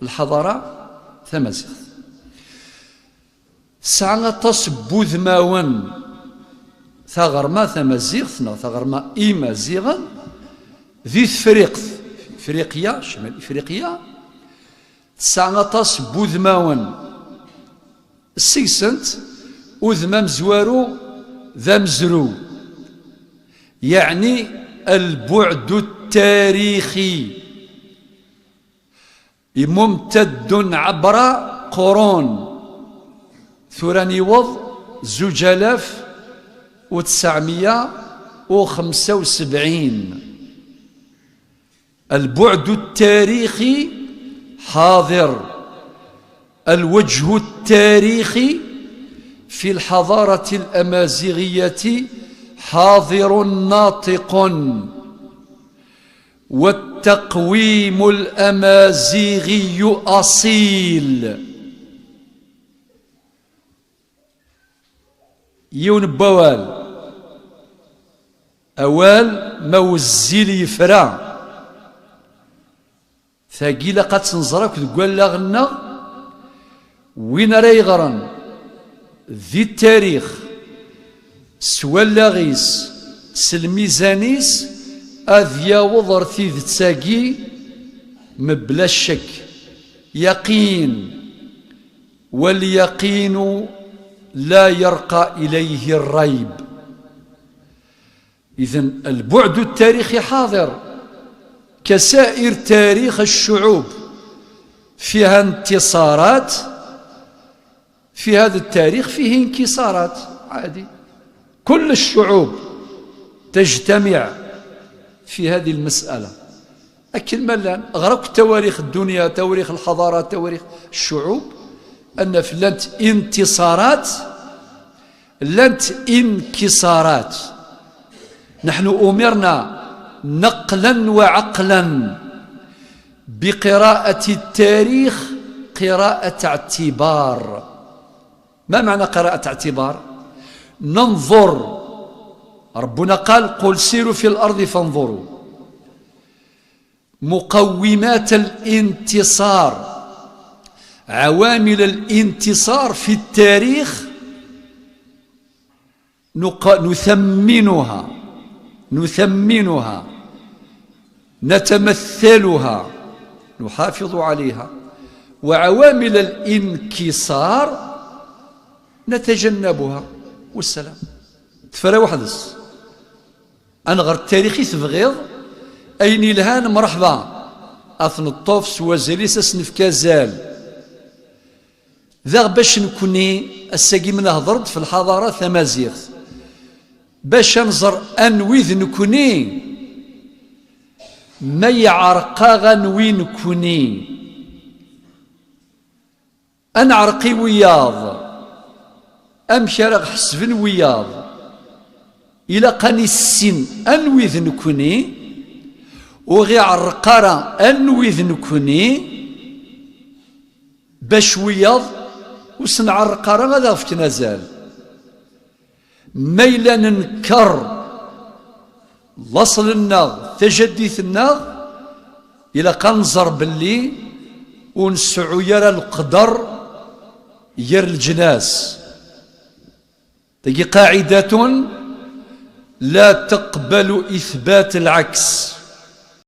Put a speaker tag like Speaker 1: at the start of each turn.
Speaker 1: الحضارة تمازيغ ساعة تصبوذ ماون ثغرما تمازيغ ثغرما إيمازيغا ذي إفريقيا شمال إفريقيا ساعة تصبوذ ماون السيسنت وذما مزوارو ذا مزرو يعني البعد التاريخي ممتد عبر قرون ثوراني وض 2975 البعد التاريخي حاضر الوجه التاريخي في الحضارة الأمازيغية حاضر ناطق والتقويم الأمازيغي أصيل يون بوال أوال موزيل يفرا ثاقيلة قد تنظرك تقول لغنا وين راي غران ذي التاريخ سوالاغيس سلميزانيس أذيا وضر ثيذ تساقي مبلا الشك يقين واليقين لا يرقى إليه الريب إذن البعد التاريخي حاضر كسائر تاريخ الشعوب فيها انتصارات في هذا التاريخ فيه انكسارات عادي كل الشعوب تجتمع في هذه المسألة أكل ملان غرق تواريخ الدنيا تواريخ الحضارات تواريخ الشعوب أن في لنت انتصارات لنت انكسارات نحن أمرنا نقلا وعقلا بقراءة التاريخ قراءة اعتبار. ما معنى قراءة اعتبار؟ ننظر، ربنا قال قل سيروا في الأرض فانظروا. مقومات الانتصار، عوامل الانتصار في التاريخ نثمنها نتمثلها نحافظ عليها، وعوامل الانكسار نتجنبها والسلام. تفرى وحدس أنا غير التاريخي تبغيض أين الهان مرحبا أثن الطوف سوازيلي سسنف كازال ذا باش نكوني الساقي من هضرت في الحضارة ثمازيغ باش نزر أنويذ نكوني ما يعرقا نوين كوني أنعرقي وياض أمشي راه حسبن وياض إلى قاني السن أنويذ نكوني وغي عرقارة أنويذ نكوني باش وياض وسنعرقارة غادا في نزال ميلا ننكر لصل الناغ تجديث الناغ إلى قنزر باللي ونسعو يرى القدر ير الجناس. تجي قاعدة لا تقبل إثبات العكس.